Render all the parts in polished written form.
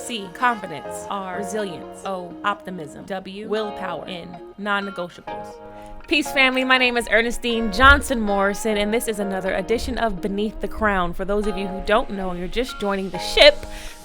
C, confidence. R, resilience. O, optimism. W, willpower. N, non-negotiables. Peace, family. My name is Ernestine Johnson Morrison, and this is another edition of Beneath the C.R.O.W.N. For those of you who don't know and you're just joining the ship,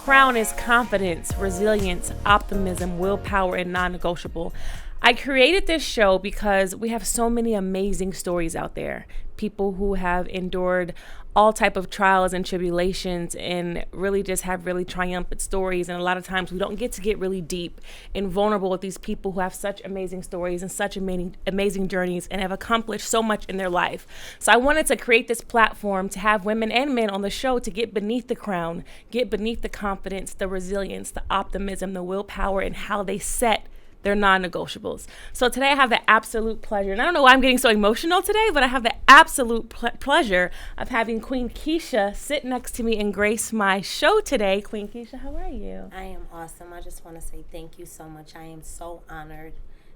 C.R.O.W.N is confidence, resilience, optimism, willpower, and non-negotiable. I created this show because we have so many amazing stories out there. People who have endured all type of trials and tribulations and really just have really triumphant stories. And a lot of times we don't get to get really deep and vulnerable with these people who have such amazing stories and such amazing journeys and have accomplished so much in their life. So I wanted to create this platform to have women and men on the show to get beneath the C.R.O.W.N, get beneath the confidence, the resilience, the optimism, the willpower, and how they set their non-negotiables. So today I have the absolute pleasure, and I don't know why I'm getting so emotional today, but I have the absolute pleasure of having Queen Keisha sit next to me and grace my show today. Queen Keisha, how are you? I am awesome. I just want to say thank you so much. I am so honored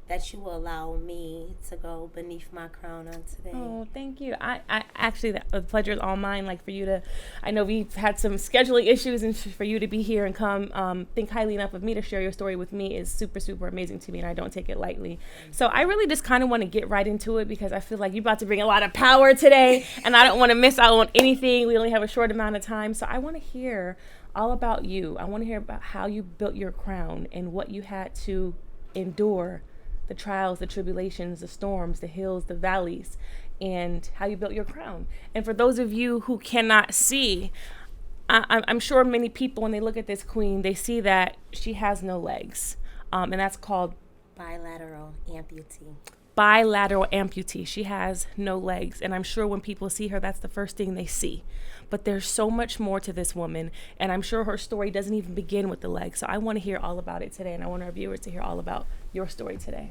that you will allow me to go beneath my crown on today. Oh, thank you. I actually, the pleasure is all mine. Like for you to, I know we've had some scheduling issues, and for you to be here and come, think highly enough of me to share your story with me is super, super amazing to me, and I don't take it lightly. So I really just kind of want to get right into it because I feel like you're about to bring a lot of power today, and I don't want to miss out on anything. We only have a short amount of time, so I want to hear all about you. I want to hear about how you built your crown and what you had to endure, the trials, the tribulations, the storms, the hills, the valleys, and how you built your crown. And for those of you who cannot see, I'm sure many people, when they look at this queen, they see that she has no legs. And that's called bilateral amputee. Bilateral amputee. She has no legs. And I'm sure when people see her, that's the first thing they see. But there's so much more to this woman. And I'm sure her story doesn't even begin with the legs. So I want to hear all about it today. And I want our viewers to hear all about your story today.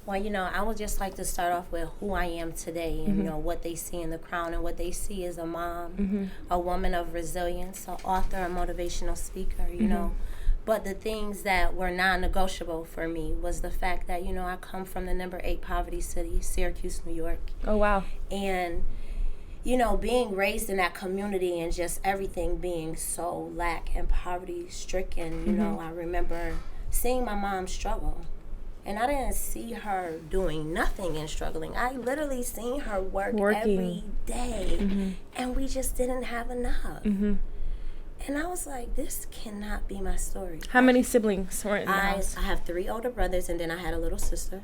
Well, I would just like to start off with who I am today and, what they see in the crown. And what they see is a mom, a woman of resilience, an author, a motivational speaker, know. But the things that were non-negotiable for me was the fact that, I come from the number 8 poverty city, Syracuse, New York. Oh, wow. And, being raised in that community and just everything being so lack and poverty-stricken, I remember seeing my mom struggle. And I didn't see her doing nothing and struggling. I literally seen her working every day, and we just didn't have enough. And I was like, this cannot be my story. How many siblings were in the house? I have 3 older brothers, and then I had a little sister.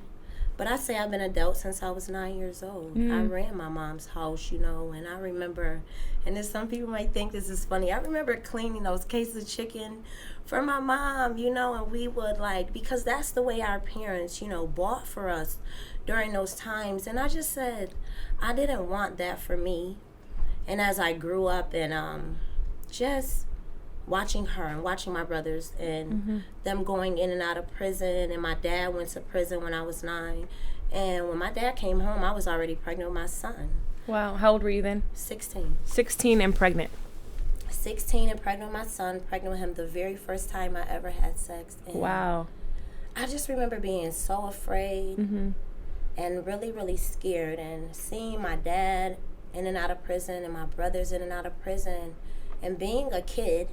But I say I've been an adult since I was 9 years old. I ran my mom's house, and I remember, and then some people might think this is funny, I remember cleaning those cases of chicken for my mom, and we would because that's the way our parents, bought for us during those times. And I just said, I didn't want that for me. And as I grew up and just watching her and watching my brothers and them going in and out of prison, and my dad went to prison when I was 9. And when my dad came home, I was already pregnant with my son. Wow. How old were you then? 16. 16 and pregnant. 16 and pregnant with my son, pregnant with him the very first time I ever had sex. And wow. I just remember being so afraid and really, really scared, and seeing my dad in and out of prison and my brothers in and out of prison, and being a kid.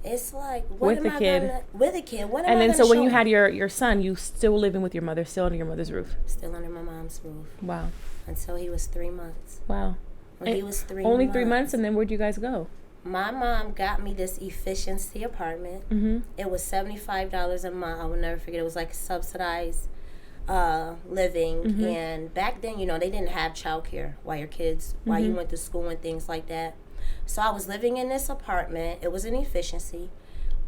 It's like, what am I gonna, with a kid, what am I gonna show? And then so when you had your son, you still living with your mother, still under your mother's roof? Still under my mom's roof. Wow. Until he was 3 months. Wow. When he was 3 only months. 3 months, and then where'd you guys go? My mom got me this efficiency apartment. It was $75 a month. I will never forget. It was like subsidized living. And back then, they didn't have childcare while you went to school and things like that. So I was living in this apartment. It was an efficiency.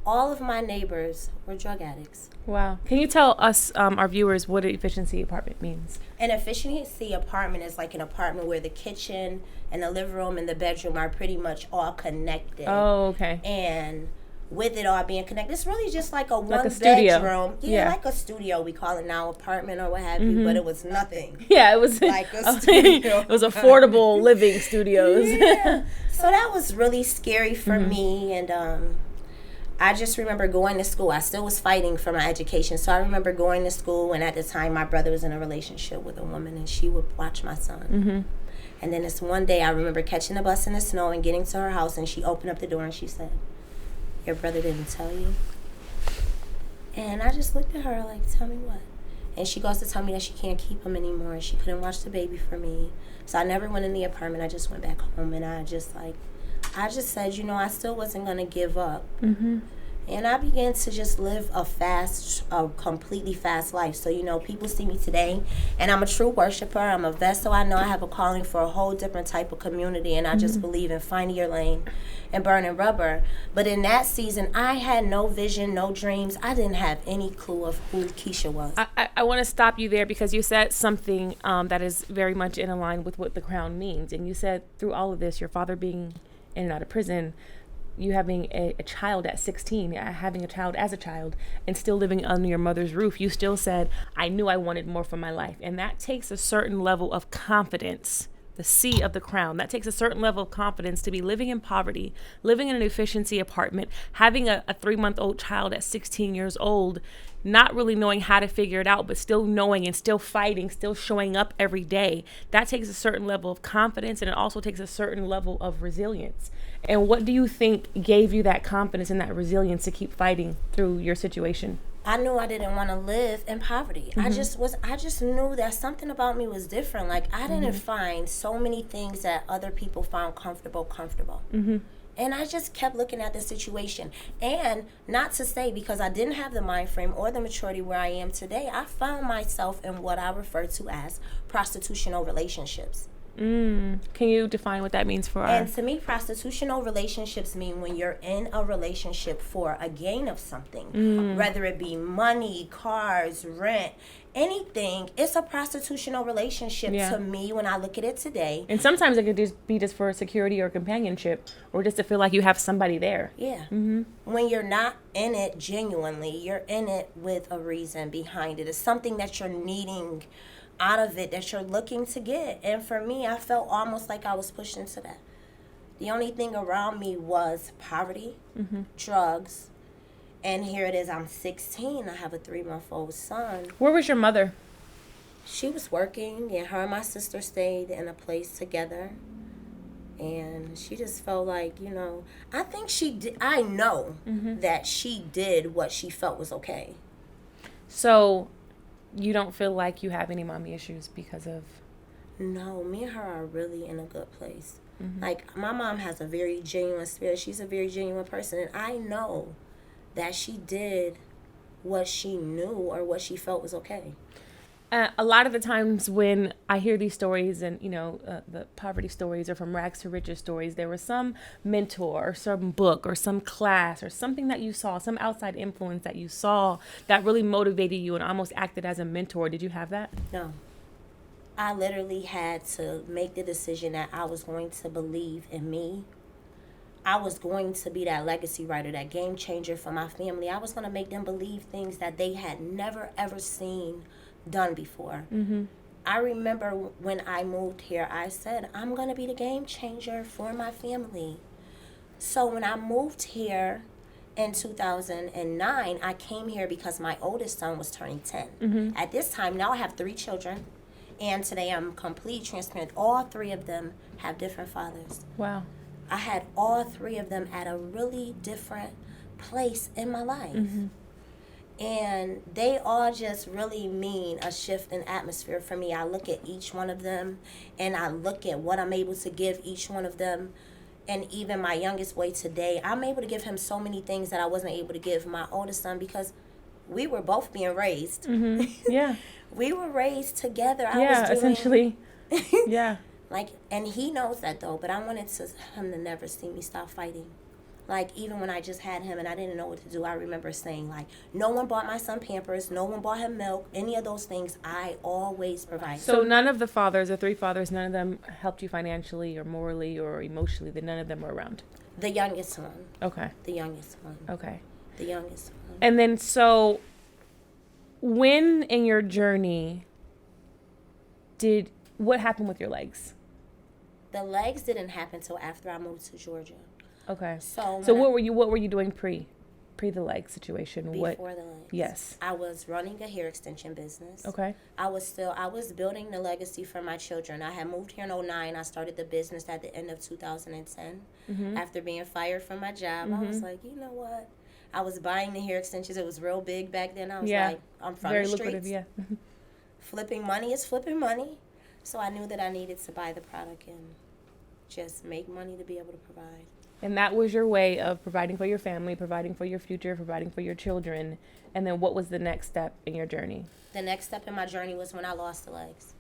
All of my neighbors were drug addicts. Wow. Can you tell us, our viewers, what an efficiency apartment means? An efficiency apartment is like an apartment where the kitchen and the living room and the bedroom are pretty much all connected. Oh, okay. And with it all being connected, it's really just like a like studio. bedroom. Yeah, like a studio. We call it now apartment or what have you, but it was nothing. Yeah, it was like a studio. It was affordable living studios. Yeah. So that was really scary for me, and I just remember going to school. I still was fighting for my education. So I remember going to school, and at the time my brother was in a relationship with a woman, and she would watch my son. And then this one day I remember catching the bus in the snow and getting to her house, and she opened up the door and she said, Your brother didn't tell you? And I just looked at her like, tell me what? And she goes to tell me that she can't keep him anymore. She couldn't watch the baby for me. So I never went in the apartment. I just went back home, and I just said, I still wasn't going to give up. Mm-hmm. And I began to just live a completely fast life. So, people see me today, and I'm a true worshiper. I'm a vessel. I know I have a calling for a whole different type of community, and I just believe in finding your lane and burning rubber. But in that season, I had no vision, no dreams. I didn't have any clue of who Keisha was. I want to stop you there because you said something that is very much in line with what the crown means. And you said through all of this, your father being in and out of prison, you having a child at 16, having a child as a child, and still living under your mother's roof, you still said, I knew I wanted more for my life. And that takes a certain level of confidence, the C of the crown. That takes a certain level of confidence to be living in poverty, living in an efficiency apartment, having a 3-month-old child at 16 years old, not really knowing how to figure it out, but still knowing and still fighting, still showing up every day. That takes a certain level of confidence, and it also takes a certain level of resilience. And what do you think gave you that confidence and that resilience to keep fighting through your situation? I knew I didn't want to live in poverty. I just knew that something about me was different. Like, I didn't find so many things that other people found comfortable. Mm-hmm. And I just kept looking at the situation. And not to say, because I didn't have the mind frame or the maturity where I am today, I found myself in what I refer to as prostitutional relationships. Can you define what that means for us? And to me, prostitutional relationships mean when you're in a relationship for a gain of something, whether it be money, cars, rent, anything. It's a prostitutional relationship to me when I look at it today. And sometimes it could just be just for security or companionship, or just to feel like you have somebody there. Yeah. Mm-hmm. When you're not in it genuinely, you're in it with a reason behind it. It's something that you're needing out of it, that you're looking to get. And for me, I felt almost like I was pushed into that. The only thing around me was poverty, drugs, and here it is, I'm 16, I have a 3-month-old son. Where was your mother? She was working, and her and my sister stayed in a place together. And she just felt like, I think she did, I know that she did what she felt was okay. So you don't feel like you have any mommy issues because of... No, me and her are really in a good place. Like, my mom has a very genuine spirit. She's a very genuine person. And I know that she did what she knew or what she felt was okay. A lot of the times when I hear these stories and, the poverty stories or from rags to riches stories, there was some mentor or some book or some class or something that you saw, some outside influence that you saw that really motivated you and almost acted as a mentor. Did you have that? No. I literally had to make the decision that I was going to believe in me. I was going to be that legacy writer, that game changer for my family. I was going to make them believe things that they had never, ever seen done before. I remember when I moved here, I said, I'm going to be the game changer for my family. So when I moved here in 2009, I came here because my oldest son was turning 10. At this time, now I have 3 children, and today I'm completely transparent. All 3 of them have different fathers. Wow. I had all 3 of them at a really different place in my life. And they all just really mean a shift in atmosphere for me. I look at each one of them, and I look at what I'm able to give each one of them. And even my youngest boy today, I'm able to give him so many things that I wasn't able to give my oldest son because we were both being raised. Yeah. We were raised together. Essentially. Yeah. Like, and he knows that though, but I wanted him to never see me stop fighting. Like, even when I just had him and I didn't know what to do, I remember saying, like, no one bought my son Pampers, no one bought him milk, any of those things, I always provided. So none of the fathers, the 3 fathers, none of them helped you financially or morally or emotionally, that none of them were around? The youngest one. Okay. The youngest one. Okay. The youngest one. And then, so, when in your journey what happened with your legs? The legs didn't happen till after I moved to Georgia. Okay. So what were you doing pre? pre the leg situation. Before the legs. Yes. I was running a hair extension business. Okay. I was building the legacy for my children. I had moved here in 2009. I started the business at the end of 2010. After being fired from my job, I was like, you know what? I was buying the hair extensions. It was real big back then. I was like, I'm from very the streets. lucrative, yeah. Flipping money is flipping money. So I knew that I needed to buy the product and just make money to be able to provide. And that was your way of providing for your family, providing for your future, providing for your children. And then what was the next step in your journey? The next step in my journey was when I lost the legs.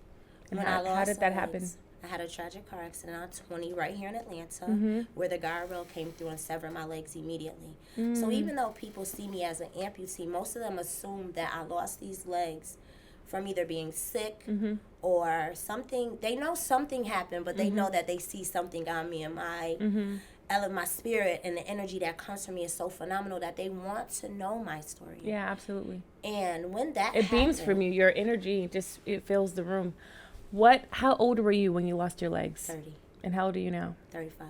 And how did that happen? I had a tragic car accident at 20 right here in Atlanta, where the guardrail came through and severed my legs immediately. So even though people see me as an amputee, most of them assume that I lost these legs from either being sick or something. They know something happened, but they know that they see something on me, and my spirit and the energy that comes from me is so phenomenal that they want to know my story. Yeah, absolutely. And when that it beams from you, your energy it fills the room. How old were you when you lost your legs? 30. And how old are you now? 35.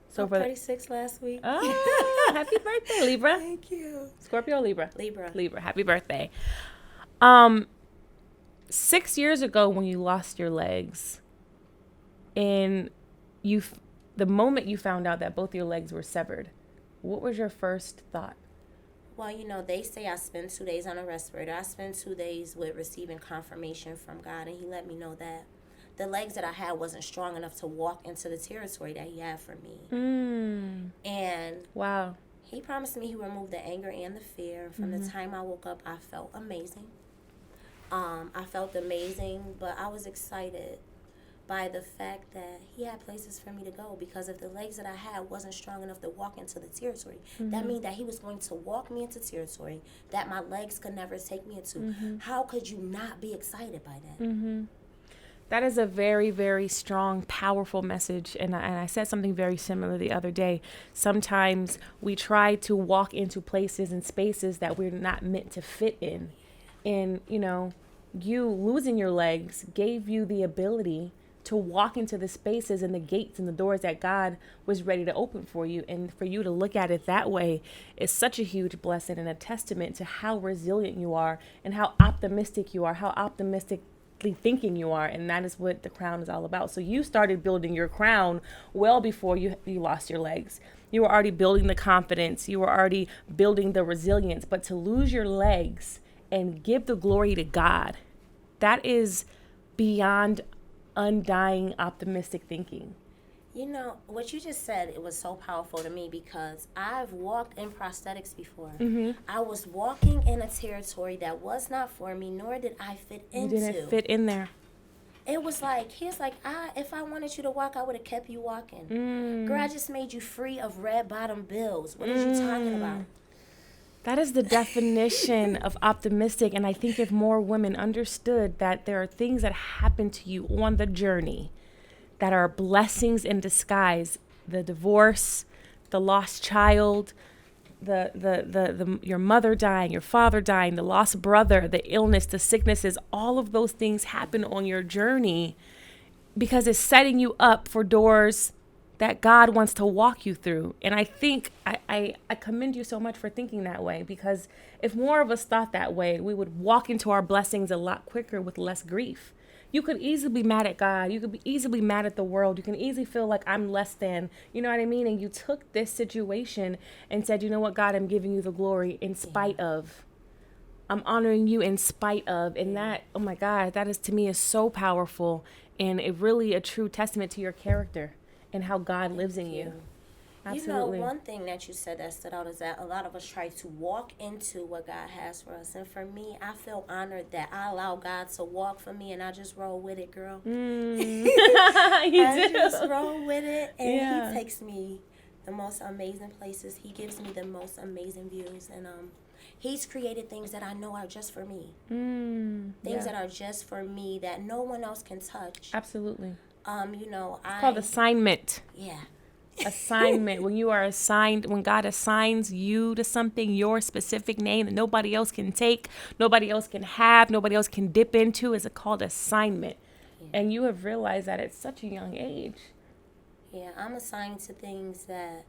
So for 36 last week. Oh, happy birthday, Libra. Thank you. Scorpio or Libra? Libra. Happy birthday. 6 years ago when you lost your legs, and the moment you found out that both your legs were severed, what was your first thought? Well, they say I spend 2 days on a respirator. I spent 2 days with receiving confirmation from God, and he let me know that the legs that I had wasn't strong enough to walk into the territory that he had for me. And wow, he promised me he would remove the anger and the fear. From the time I woke up, I felt amazing. But I was excited by the fact that he had places for me to go, because if the legs that I had wasn't strong enough to walk into the territory, that means that he was going to walk me into territory that my legs could never take me into. How could you not be excited by that? That is a very, very strong, powerful message. And I said something very similar the other day. Sometimes we try to walk into places and spaces that we're not meant to fit in. And, you losing your legs gave you the ability to walk into the spaces and the gates and the doors that God was ready to open for you. And for you to look at it that way is such a huge blessing and a testament to how resilient you are and how optimistic you are, how optimistically thinking you are. And that is what the crown is all about. So you started building your crown well before you lost your legs. You were already building the confidence. You were already building the resilience. But to lose your legs and give the glory to God, that is beyond undying optimistic thinking. What you just said, it was so powerful to me, because I've walked in prosthetics before. I was walking in a territory that was not for me, nor did I fit into. You didn't fit in there. It was like, he's like, if I wanted you to walk, I would have kept you walking. Girl, I just made you free of red bottom bills. What are you talking about? That is the definition of optimistic. And I think if more women understood that there are things that happen to you on the journey that are blessings in disguise, the divorce, the lost child, your mother dying, your father dying, the lost brother, the illness, the sicknesses, all of those things happen on your journey because it's setting you up for doors that God wants to walk you through. And I think I commend you so much for thinking that way, because if more of us thought that way, we would walk into our blessings a lot quicker with less grief. You could easily be mad at God. You could be easily mad at the world. You can easily feel like I'm less than, you know what I mean? And you took this situation and said, you know what, God, I'm giving you the glory in spite of. I'm honoring you in spite of. And that, oh my God, that is to me is so powerful, and it really a true testament to your character and how God lives in you. Absolutely. One thing that you said that stood out is that a lot of us try to walk into what God has for us. And for me, I feel honored that I allow God to walk for me, and I just roll with it, girl. I just roll with it, and He takes me the most amazing places. He gives me the most amazing views, and He's created things that I know are just for me. Things that are just for me that no one else can touch. Absolutely. It's called assignment. Yeah. Assignment. When God assigns you to something, your specific name that nobody else can take, nobody else can have, nobody else can dip into, is called assignment. Yeah. And you have realized that at such a young age. Yeah, I'm assigned to things that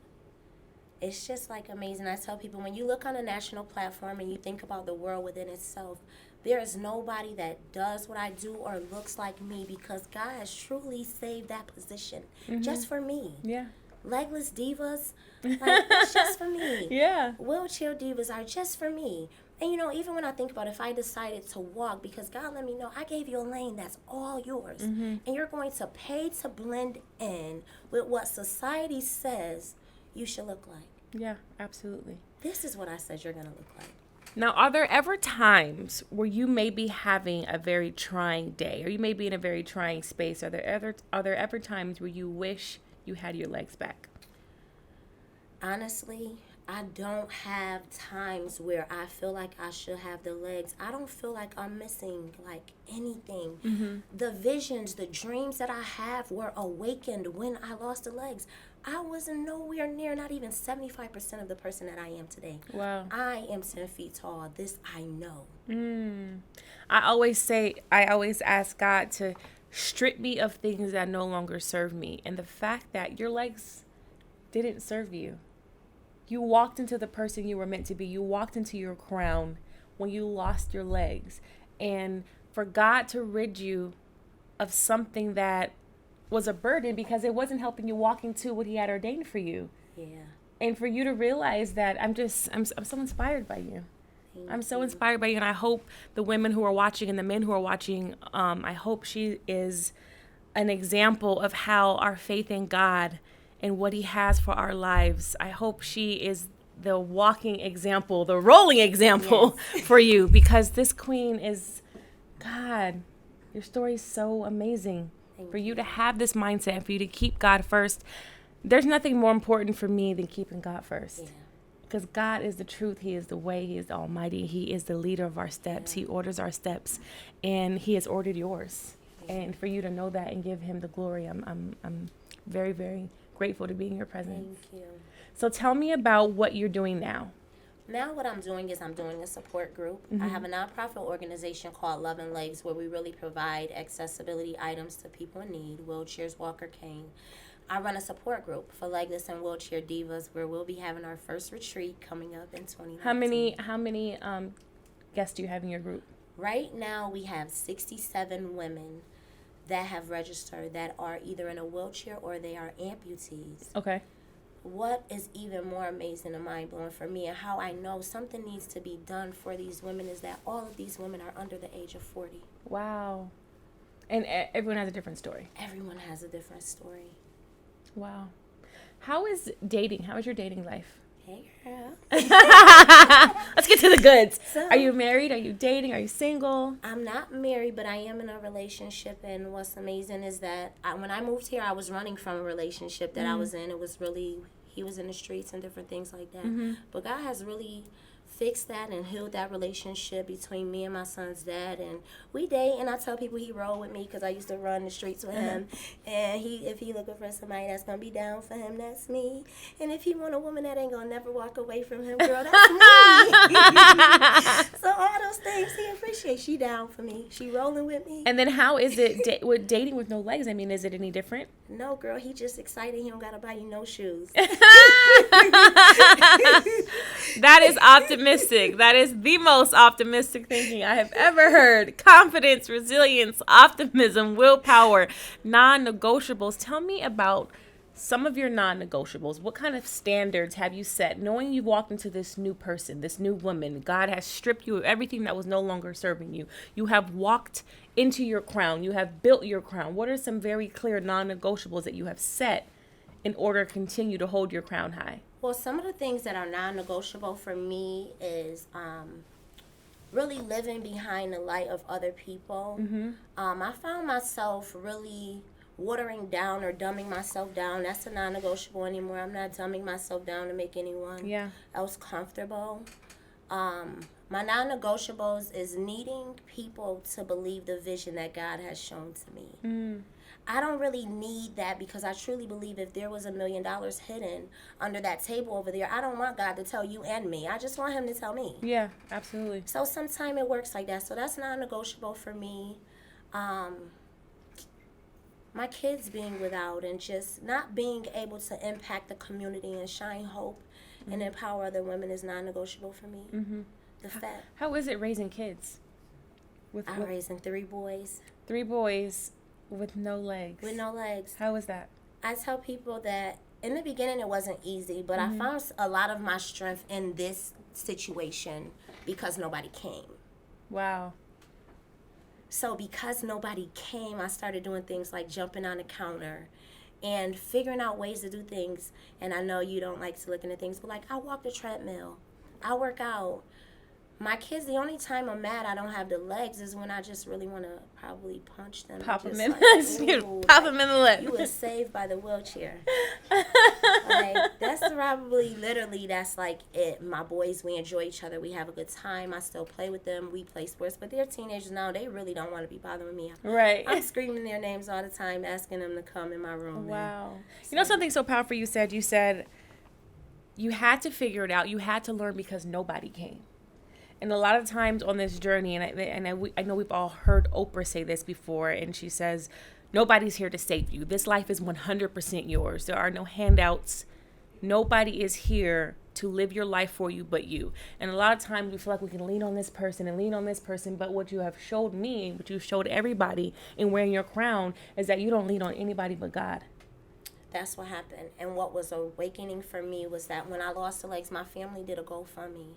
It's just like amazing. I tell people, when you look on a national platform and you think about the world within itself, there is nobody that does what I do or looks like me, because God has truly saved that position just for me. Yeah. Legless divas, like, that's just for me. Yeah. Wheelchair divas are just for me. And you know, even when I think about it, if I decided to walk, because God let me know, I gave you a lane that's all yours. And you're going to pay to blend in with what society says you should look like. Yeah, absolutely. This is what I said you're going to look like. Now, are there ever times where you may be having a very trying day, or you may be in a very trying space? Are there ever times where you wish you had your legs back? Honestly, I don't have times where I feel like I should have the legs. I don't feel like I'm missing like anything. The visions, the dreams that I have were awakened when I lost the legs. I was nowhere near, not even 75% of the person that I am today. Wow. I am 10 feet tall. This I know. I always ask God to strip me of things that no longer serve me. And the fact that your legs didn't serve you. You walked into the person you were meant to be. You walked into your crown when you lost your legs. And for God to rid you of something that was a burden because it wasn't helping you walk into what he had ordained for you. Yeah. And for you to realize that I'm so inspired by you. I'm so inspired by you. And I hope the women who are watching and the men who are watching, I hope she is an example of how our faith in God and what he has for our lives. I hope she is the walking example, the rolling example for you, because this queen is, God, your story is so amazing. For you to have this mindset, for you to keep God first. There's nothing more important for me than keeping God first. Because God is the truth. He is the way. He is the Almighty. He is the leader of our steps. He orders our steps, and he has ordered yours. And for you to know that and give him the glory, I'm very, very grateful to be in your presence. Thank you. So tell me about what you're doing now. Now what I'm doing is I'm doing a support group. I have a nonprofit organization called Love and Legs, where we really provide accessibility items to people in need, wheelchairs, walker, cane. I run a support group for legless and wheelchair divas, where we'll be having our first retreat coming up in 2019. How many guests do you have in your group? Right now we have 67 women that have registered that are either in a wheelchair or they are amputees. Okay. What is even more amazing and mind-blowing for me, and how I know something needs to be done for these women, is that all of these women are under the age of 40. Wow. And everyone has a different story. Everyone has a different story. Wow. How is dating? How is your dating life? Hey, girl. Let's get to the goods. So, are you married? Are you dating? Are you single? I'm not married, but I am in a relationship. And what's amazing is that when I moved here, I was running from a relationship that I was in. It was really, he was in the streets and different things like that. But God has really fixed that and healed that relationship between me and my son's dad. And we date, and I tell people he roll with me because I used to run the streets with him. And if he looking for somebody that's going to be down for him, that's me. And if he want a woman that ain't going to never walk away from him, girl, that's me. So all those things he appreciates. She down for me. She rolling with me. And then how is it with dating with no legs? I mean, is it any different? No, girl, he just excited. He don't got to buy you no shoes. That is optimistic. That is the most optimistic thinking I have ever heard. Confidence, resilience, optimism, willpower, non-negotiables. Tell me about some of your non-negotiables. What kind of standards have you set, knowing you've walked into this new person, this new woman? God has stripped you of everything that was no longer serving you. You have walked into your crown. You have built your crown. What are some very clear non-negotiables that you have set in order to continue to hold your crown high? Well, some of the things that are non-negotiable for me is really living behind the light of other people. I found myself really watering down or dumbing myself down. That's a non-negotiable anymore. I'm not dumbing myself down to make anyone else comfortable. My non-negotiables is needing people to believe the vision that God has shown to me. I don't really need that, because I truly believe if there was $1 million hidden under that table over there, I don't want God to tell you and me. I just want him to tell me. Yeah, absolutely. So sometimes it works like that. So that's non-negotiable for me. My kids being without and just not being able to impact the community and shine hope and empower other women is non-negotiable for me. The fact. How is it raising kids? I'm raising 3 boys. 3 boys with no legs. With no legs. How is that? I tell people that in the beginning it wasn't easy, but I found a lot of my strength in this situation because nobody came. Wow. So because nobody came, I started doing things like jumping on the counter and figuring out ways to do things. And I know you don't like to look into things, but like I walk the treadmill. I work out. My kids, the only time I'm mad I don't have the legs is when I just really want to probably punch them. Pop them just in, like, pop them in the lip. You were saved by the wheelchair. Like, that's probably, literally, that's like it. My boys, we enjoy each other. We have a good time. I still play with them. We play sports. But they're teenagers now. They really don't want to be bothering me. Right. I'm screaming their names all the time, asking them to come in my room. Wow. You know something so powerful you said? You said you had to figure it out. You had to learn because nobody came. And a lot of times on this journey, I know we've all heard Oprah say this before, and she says, nobody's here to save you. This life is 100% yours. There are no handouts. Nobody is here to live your life for you but you. And a lot of times we feel like we can lean on this person and lean on this person, but what you have showed me, what you showed everybody in wearing your crown, is that you don't lean on anybody but God. That's what happened. And what was awakening for me was that when I lost the legs, my family did a GoFundMe.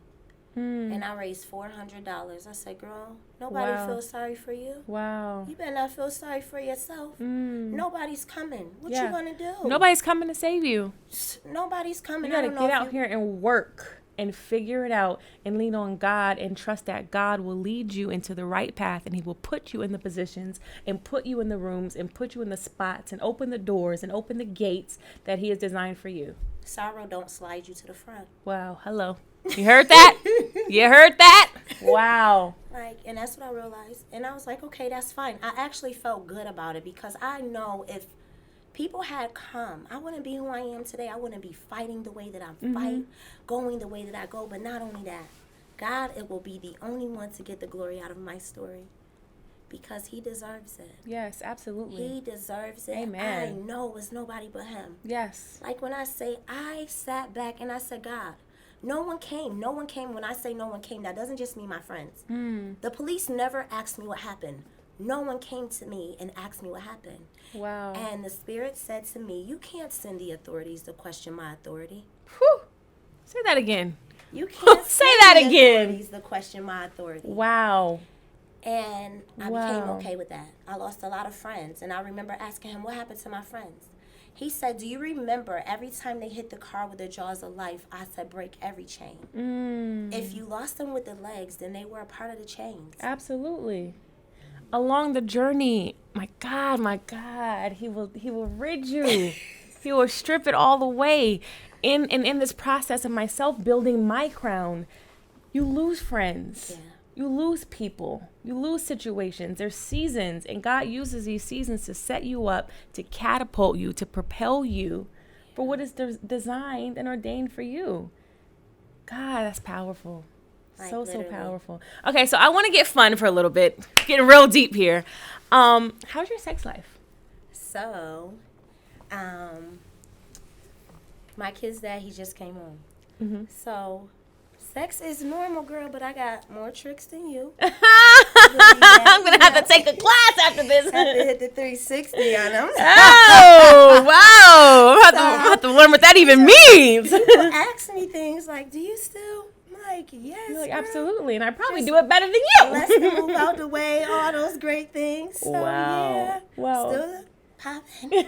And I raised $400. I said, girl, nobody feels sorry for you. Wow. You better not feel sorry for yourself. Nobody's coming. What you going to do? Nobody's coming to save you. Nobody's coming. You got to get out here and work and figure it out and lean on God and trust that God will lead you into the right path, and he will put you in the positions and put you in the rooms and put you in the spots and open the doors and open the gates that he has designed for you. Sorrow don't slide you to the front. Wow. Hello. You heard that? You heard that? Wow. Like, and that's what I realized. And I was like, okay, that's fine. I actually felt good about it because I know if people had come, I wouldn't be who I am today. I wouldn't be fighting the way that I fight, going the way that I go. But not only that, God, it will be the only one to get the glory out of my story because he deserves it. Yes, absolutely. He deserves it. Amen. I know it's nobody but him. Yes. Like when I say, I sat back and I said, God, no one came. No one came. When I say no one came, that doesn't just mean my friends. The police never asked me what happened. No one came to me and asked me what happened. Wow. And the Spirit said to me, you can't send the authorities to question my authority. Whew. Say that again. You can't say that again. Authorities to question my authority. Wow. And I became okay with that. I lost a lot of friends. And I remember asking him, what happened to my friends? He said, do you remember every time they hit the car with the jaws of life, I said, break every chain. If you lost them with the legs, then they were a part of the chains. Absolutely. Along the journey, my God, he will rid you. He will strip it all away. In this process of myself building my crown, you lose friends. Yeah. You lose people. You lose situations. There's seasons, and God uses these seasons to set you up, to catapult you, to propel you for what is designed and ordained for you. God, that's powerful. Like, so powerful. Okay, so I want to get fun for a little bit. Getting real deep here. How's your sex life? So, my kid's dad, he just came home. So, sex is normal, girl, but I got more tricks than you. I'm going to have to take a class after this. Have to hit the 360 on them. Oh, wow. I'm have to learn what that even means. People ask me things like, do you still? I'm like, yes, you're like, girl. Absolutely, and I probably do it better than you. Let's move out the way, all those great things. So, yeah. Wow. Still popping.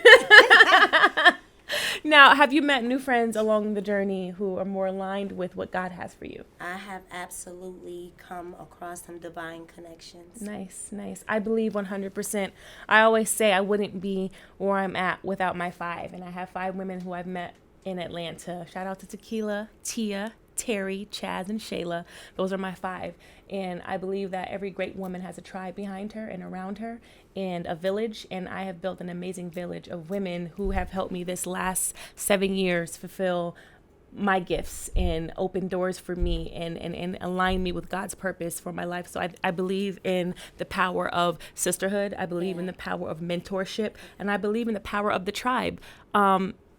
Now, have you met new friends along the journey who are more aligned with what God has for you? I have absolutely come across some divine connections. Nice. I believe 100%. I always say I wouldn't be where I'm at without my 5. And I have 5 women who I've met in Atlanta. Shout out to Tequila, Tia, Terry, Chaz, and Shayla. Those are my 5. And I believe that every great woman has a tribe behind her and around her and a village. And I have built an amazing village of women who have helped me this last 7 years fulfill my gifts and open doors for me and align me with God's purpose for my life. So I believe in the power of sisterhood. I believe in the power of mentorship. And I believe in the power of the tribe.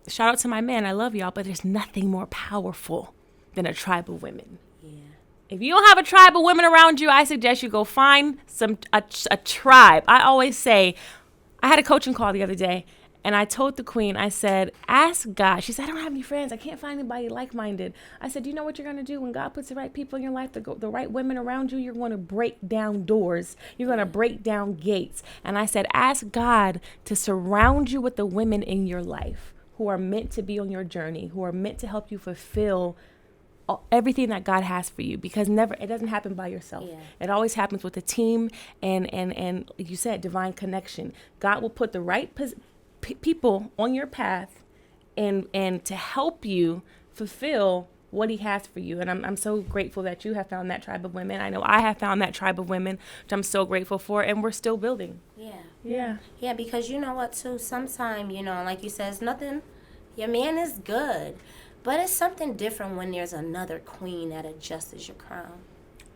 shout out to my man. I love y'all, but there's nothing more powerful than a tribe of women. Yeah. If you don't have a tribe of women around you, I suggest you go find a tribe. I always say, I had a coaching call the other day, and I told the queen, I said, ask God. She said, I don't have any friends. I can't find anybody like-minded. I said, do you know what you're going to do when God puts the right people in your life, the right women around you? You're going to break down doors. You're going to break down gates. And I said, ask God to surround you with the women in your life who are meant to be on your journey, who are meant to help you fulfill everything that God has for you, because it doesn't happen by yourself. Yeah. It always happens with a team and like you said, divine connection. God will put the right people on your path and to help you fulfill what he has for you. And I'm so grateful that you have found that tribe of women. I know I have found that tribe of women, which I'm so grateful for, and we're still building. Yeah, because you know what, too, sometimes, like you said, it's nothing, your man is good, but it's something different when there's another queen that adjusts your crown.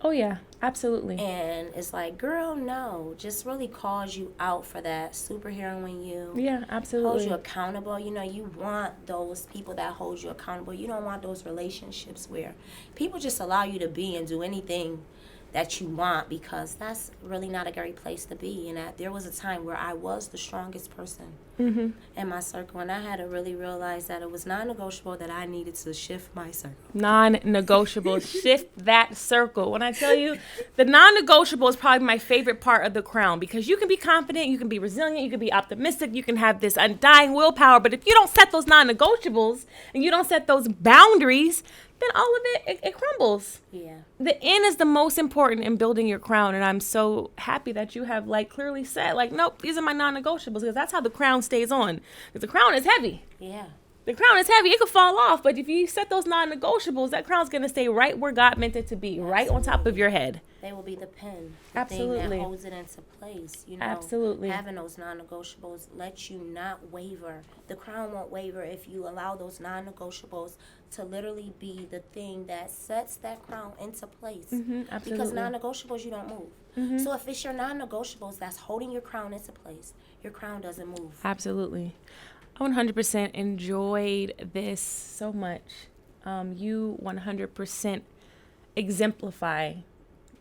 Oh, yeah, absolutely. And it's like, girl, no, just really calls you out for that superhero in you. Yeah, absolutely. Holds you accountable. You want those people that hold you accountable. You don't want those relationships where people just allow you to be and do anything that you want, because that's really not a great place to be. And there was a time where I was the strongest person in my circle, and I had to really realize that it was non-negotiable that I needed to shift my circle. Non-negotiable. Shift that circle. When I tell you, the non-negotiable is probably my favorite part of the crown, because you can be confident, you can be resilient, you can be optimistic, you can have this undying willpower, but if you don't set those non-negotiables and you don't set those boundaries, then all of it crumbles. Yeah. The end is the most important in building your crown, and I'm so happy that you have clearly said, nope, these are my non-negotiables, because that's how the crown stays on. Because the crown is heavy. Yeah. The crown is heavy. It could fall off, but if you set those non-negotiables, that crown's going to stay right where God meant it to be, right on top of your head. They will be the pin, Absolutely. Thing that holds it into place. Absolutely. Having those non-negotiables lets you not waver. The crown won't waver if you allow those non-negotiables to literally be the thing that sets that crown into place. Absolutely. Because non-negotiables, you don't move. So if it's your non-negotiables that's holding your crown into place, your crown doesn't move. Absolutely. I 100% enjoyed this so much. You 100% exemplify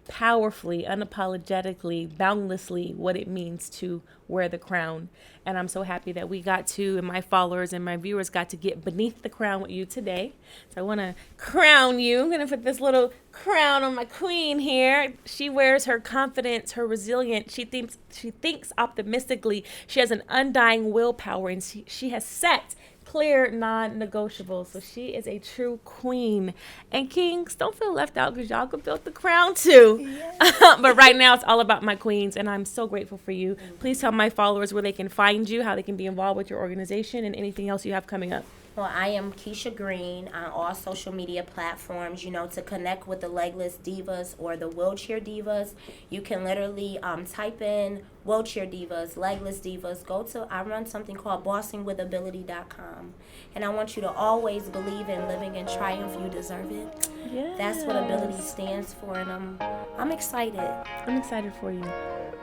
powerfully, unapologetically, boundlessly what it means to wear the crown. And I'm so happy that we got to, and my followers and my viewers got to get beneath the crown with you today. So I want to crown you. I'm going to put this little crown on my queen here. She wears her confidence, her resilience. She thinks optimistically. She has an undying willpower, and she has set clear non-negotiable. So she is a true queen. And kings, don't feel left out, because y'all could build the crown too. Yes. But right now it's all about my queens, and I'm so grateful for you. Please tell my followers where they can find you, how they can be involved with your organization, and anything else you have coming up. Well, I am Keisha Green on all social media platforms. To connect with the Legless Divas or the Wheelchair Divas, you can literally type in Wheelchair Divas, Legless Divas. I run something called bossingwithability.com. And I want you to always believe in living in triumph. You deserve it. Yes. That's what ability stands for, and I'm excited. I'm excited for you.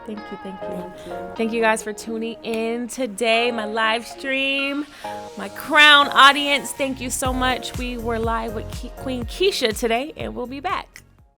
Thank you. Thank you. Thank you guys for tuning in today, my live stream, my crown audience. Thank you so much. We were live with Queen Keisha today, and we'll be back.